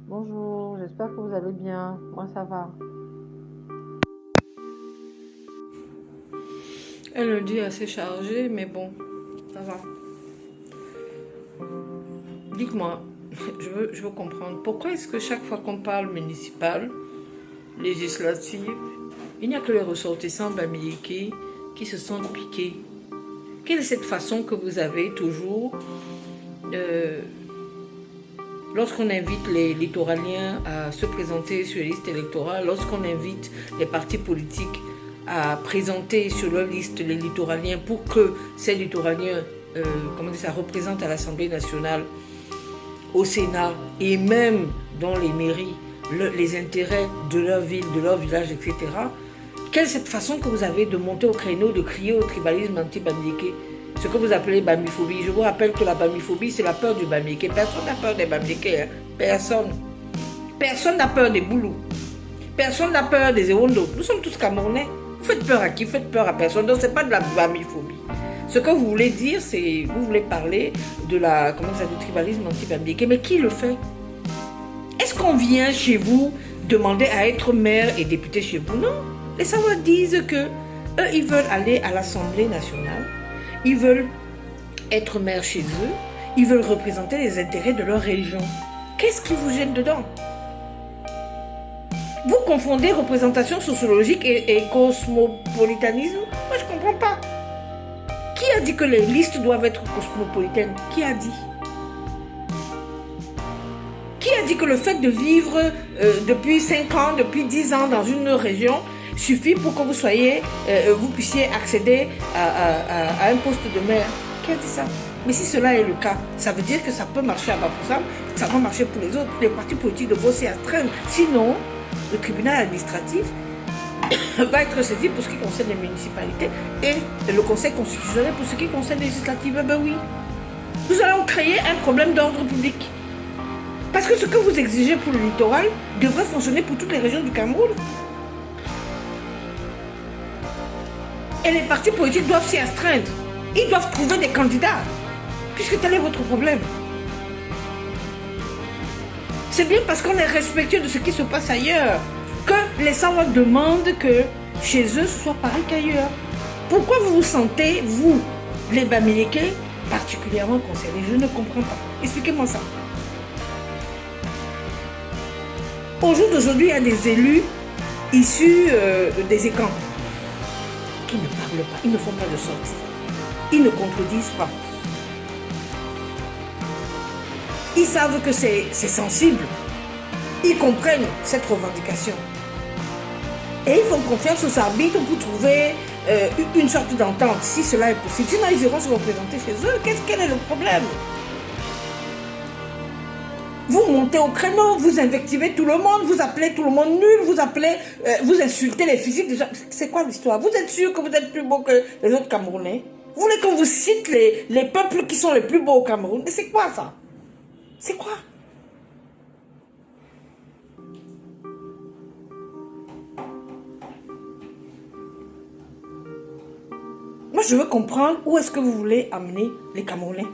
Bonjour, j'espère que vous allez bien. Moi, ça va. Un lundi assez chargé, mais bon, ça va. Dites-moi, je veux comprendre, pourquoi est-ce que chaque fois qu'on parle municipal, législative, il n'y a que les ressortissants bamileke qui se sentent piqués? Quelle est cette façon que vous avez toujours, euh, lorsqu'on invite les littoraliens à se présenter sur les listes électorales, lorsqu'on invite les partis politiques à présenter sur leur liste les littoraliens pour que ces littoraliens comment dire, ça représente à l'Assemblée nationale, au Sénat et même dans les mairies les intérêts de leur ville, de leur village, etc. Quelle est cette façon que vous avez de monter au créneau, de crier au tribalisme anti-bamileke, ce que vous appelez bamiphobie? Je vous rappelle que la bamiphobie, c'est la peur du bamileke. Personne n'a peur des bamileke, hein? Personne. Personne n'a peur des boulous. Personne n'a peur des Ewondo. Nous sommes tous Camerounais. Vous faites peur à qui? Vous faites peur à personne. Donc, ce n'est pas de la bamiphobie. Ce que vous voulez dire, c'est vous voulez parler de la comment ça, du tribalisme anti-bamileke. Mais qui le fait? Est-ce qu'on vient chez vous demander à être maire et député chez vous? Non. Les Savoies disent que eux, ils veulent aller à l'Assemblée nationale. Ils veulent être maire chez eux. Ils veulent représenter les intérêts de leur région. Qu'est-ce qui vous gêne dedans? Vous confondez représentation sociologique et cosmopolitanisme? Moi, je ne comprends pas. Qui a dit que les listes doivent être cosmopolitaines? Qui a dit? Qui a dit que le fait de vivre depuis 5 ans, depuis 10 ans dans une région suffit pour que vous puissiez accéder à un poste de maire? Qui a dit ça? Mais si cela est le cas, ça veut dire que ça peut marcher à Bafoussam, ça va marcher pour les autres. Les partis politiques devront s'y astreindre. Sinon, le tribunal administratif va être saisi pour ce qui concerne les municipalités et le conseil constitutionnel pour ce qui concerne les législatives. Eh ben oui, nous allons créer un problème d'ordre public. Parce que ce que vous exigez pour le littoral devrait fonctionner pour toutes les régions du Cameroun. Et les partis politiques doivent s'y astreindre. Ils doivent trouver des candidats. Puisque tel est votre problème. C'est bien parce qu'on est respectueux de ce qui se passe ailleurs que les Savoies demandent que chez eux ce soit pareil qu'ailleurs. Pourquoi vous vous sentez, vous, les bamileke, particulièrement concernés? Je ne comprends pas. Expliquez-moi ça. Au jour d'aujourd'hui, il y a des élus issus des écrans qui ne parlent pas, ils ne font pas de sortie, ils ne contredisent pas. Ils savent que c'est sensible, ils comprennent cette revendication. Et ils font confiance aux arbitres pour trouver une sorte d'entente, si cela est possible. Sinon, ils iront se représenter chez eux. Quel est le problème? Vous montez au créneau, vous invectivez tout le monde, vous appelez tout le monde nul, vous insultez les physiques des gens. C'est quoi l'histoire? Vous êtes sûr que vous êtes plus beau que les autres Camerounais? Vous voulez qu'on vous cite les peuples qui sont les plus beaux au Cameroun? Mais c'est quoi ça? C'est quoi? Moi, je veux comprendre où est-ce que vous voulez amener les Camerounais.